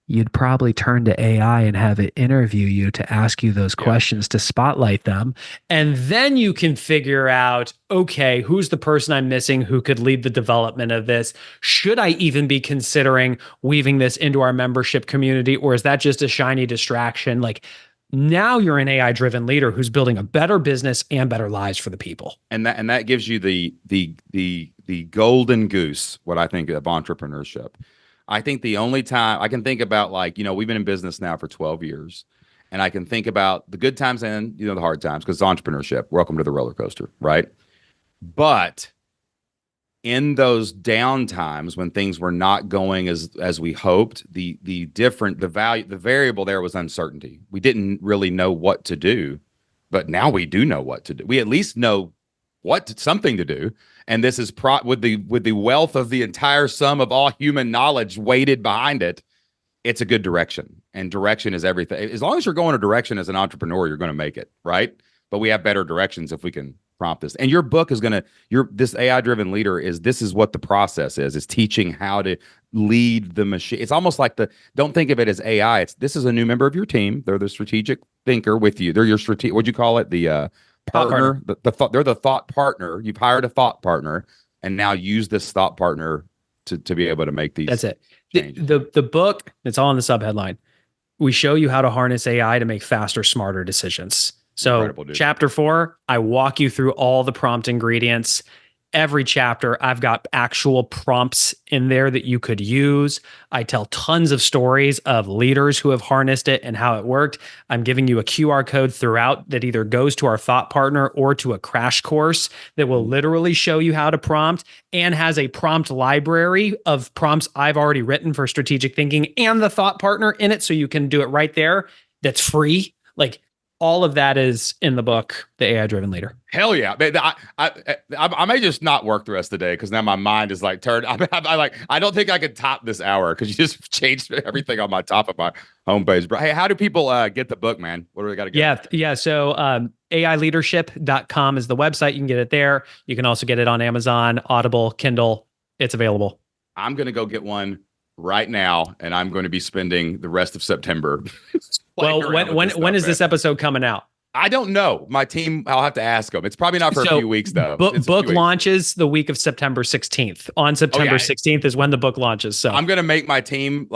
You'd probably turn to AI and have it interview you to ask you those questions to spotlight them. And then you can figure out, okay, who's the person I'm missing who could lead the development of this? Should I even be considering weaving this into our membership community? Or is that just a shiny distraction? Like, now you're an AI-driven leader who's building a better business and better lives for the people. And that gives you the golden goose, what I think of entrepreneurship. I think the only time I can think about, like, you know, we've been in business now for 12 years, and I can think about the good times and, you know, the hard times, because it's entrepreneurship. Welcome to the roller coaster, right? But in those down times when things were not going as we hoped, the variable there was uncertainty. We didn't really know what to do, but now we do know what to do. We at least know something to do. And this is with the wealth of the entire sum of all human knowledge weighted behind it. It's a good direction, and direction is everything. As long as you're going a direction as an entrepreneur, you're going to make it, right? But we have better directions if we can prompt this. And your book is this AI driven leader this is what the process is teaching how to lead the machine. It's almost like don't think of it as AI. This is a new member of your team. They're the strategic thinker with you. They're your what'd you call it? The partner. They're the thought partner. You've hired a thought partner, and now use this thought partner to be able to make these. That's it. The book, it's all in the subheadline. we show you how to harness AI to make faster, smarter decisions. So Incredible, dude. chapter 4, I walk you through all the prompt ingredients. Every chapter, I've got actual prompts in there that you could use. I tell tons of stories of leaders who have harnessed it and how it worked. I'm giving you a QR code throughout that either goes to our thought partner or to a crash course that will literally show you how to prompt, and has a prompt library of prompts I've already written for strategic thinking and the thought partner in it. So you can do it right there. That's free. Like, all of that is in the book, The AI Driven Leader. Hell yeah. I may just not work the rest of the day because now my mind is like turned. I don't think I could top this hour because you just changed everything on my top of my homepage. Bro, hey, how do people get the book, man? What do we got to get? Yeah. So AIleadership.com is the website. You can get it there. You can also get it on Amazon, Audible, Kindle. It's available. I'm going to go get one right now, and I'm going to be spending the rest of September. Well, when is this episode coming out? I don't know. My team, I'll have to ask them. It's probably not for a few weeks, though. Book launches the week of September 16th. On September 16th is when the book launches. So I'm going to make my team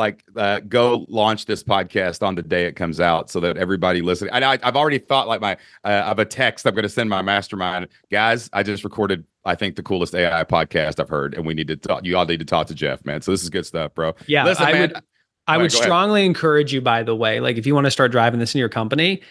go launch this podcast on the day it comes out so that everybody listening. I've already thought of a text I'm going to send my mastermind. Guys, I just recorded, I think, the coolest AI podcast I've heard, and we need to talk. You all need to talk to Geoff, man. So this is good stuff, bro. Yeah, listen, I would strongly encourage you, by the way, like if you want to start driving this in your company,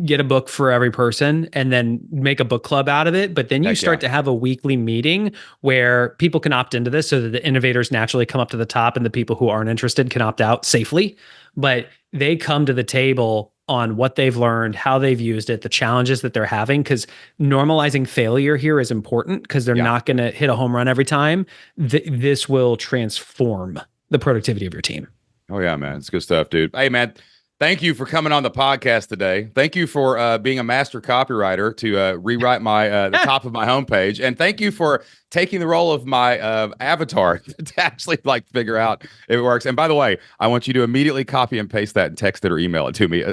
get a book for every person and then make a book club out of it. But then you start to have a weekly meeting where people can opt into this so that the innovators naturally come up to the top and the people who aren't interested can opt out safely. But they come to the table on what they've learned, how they've used it, the challenges that they're having, because normalizing failure here is important because they're not going to hit a home run every time. This will transform the productivity of your team. Oh, yeah, man. It's good stuff, dude. Hey, man, thank you for coming on the podcast today. Thank you for being a master copywriter to rewrite the top of my homepage. And thank you for taking the role of my avatar to actually figure out if it works. And by the way, I want you to immediately copy and paste that and text it or email it to me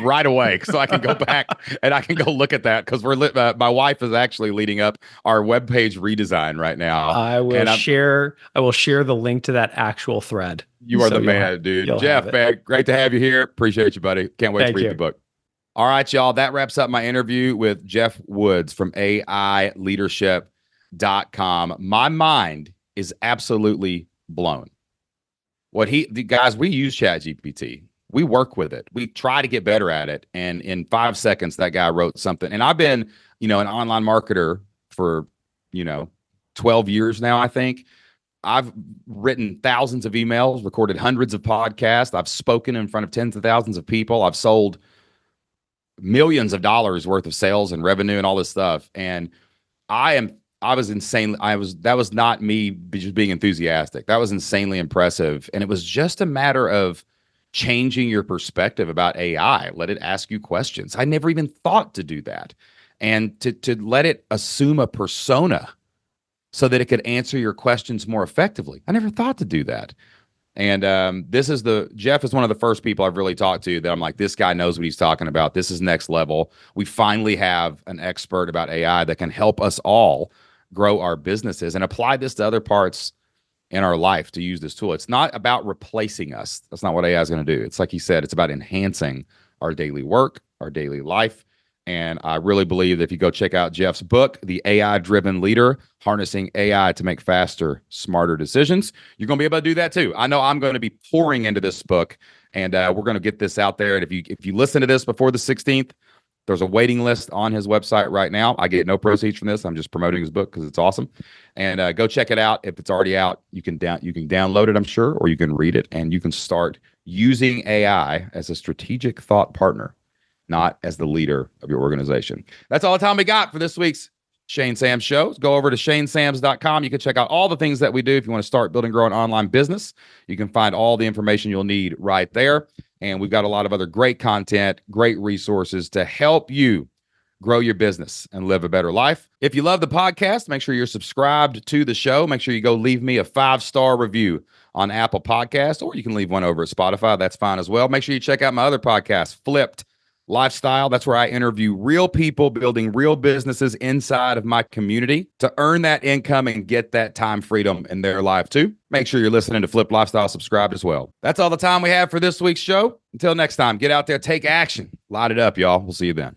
right away so I can go back and I can go look at that because my wife is actually leading up our webpage redesign right now. I will share the link to that actual thread. You are the man, dude. Geoff, man, great to have you here. Appreciate you, buddy. Can't wait to read the book. All right, y'all. That wraps up my interview with Geoff Woods from AIleadership.com. My mind is absolutely blown. Guys, we use ChatGPT. We work with it. We try to get better at it. And in 5 seconds, that guy wrote something. And I've been, an online marketer for, 12 years now, I think. I've written thousands of emails, recorded hundreds of podcasts. I've spoken in front of tens of thousands of people. I've sold millions of dollars worth of sales and revenue and all this stuff. And I was insane. That was not me just being enthusiastic. That was insanely impressive. And it was just a matter of changing your perspective about AI. Let it ask you questions. I never even thought to do that. And to let it assume a persona so that it could answer your questions more effectively. I never thought to do that. And Geoff is one of the first people I've really talked to that I'm like, this guy knows what he's talking about. This is next level. We finally have an expert about AI that can help us all grow our businesses and apply this to other parts in our life to use this tool. It's not about replacing us. That's not what AI is going to do. It's like he said, it's about enhancing our daily work, our daily life. And I really believe that if you go check out Geoff's book, The AI Driven Leader, Harnessing AI to Make Faster, Smarter Decisions, you're going to be able to do that too. I know I'm going to be pouring into this book, and we're going to get this out there. And if you listen to this before the 16th, there's a waiting list on his website right now. I get no proceeds from this. I'm just promoting his book because it's awesome. And go check it out. If it's already out, you can download it, I'm sure, or you can read it, and you can start using AI as a strategic thought partner, not as the leader of your organization. That's all the time we got for this week's Shane Sams Show. Go over to shanesams.com. You can check out all the things that we do. If you want to start building, growing online business, you can find all the information you'll need right there. And we've got a lot of other great content, great resources to help you grow your business and live a better life. If you love the podcast, make sure you're subscribed to the show. Make sure you go leave me a 5-star review on Apple Podcasts, or you can leave one over at Spotify. That's fine as well. Make sure you check out my other podcast, Flipped, lifestyle. That's where I interview real people building real businesses inside of my community to earn that income and get that time freedom in their life too. Make sure you're listening to Flip Lifestyle, subscribed as well. That's all the time we have for this week's show. Until next time, get out there, take action, light it up, y'all. We'll see you then.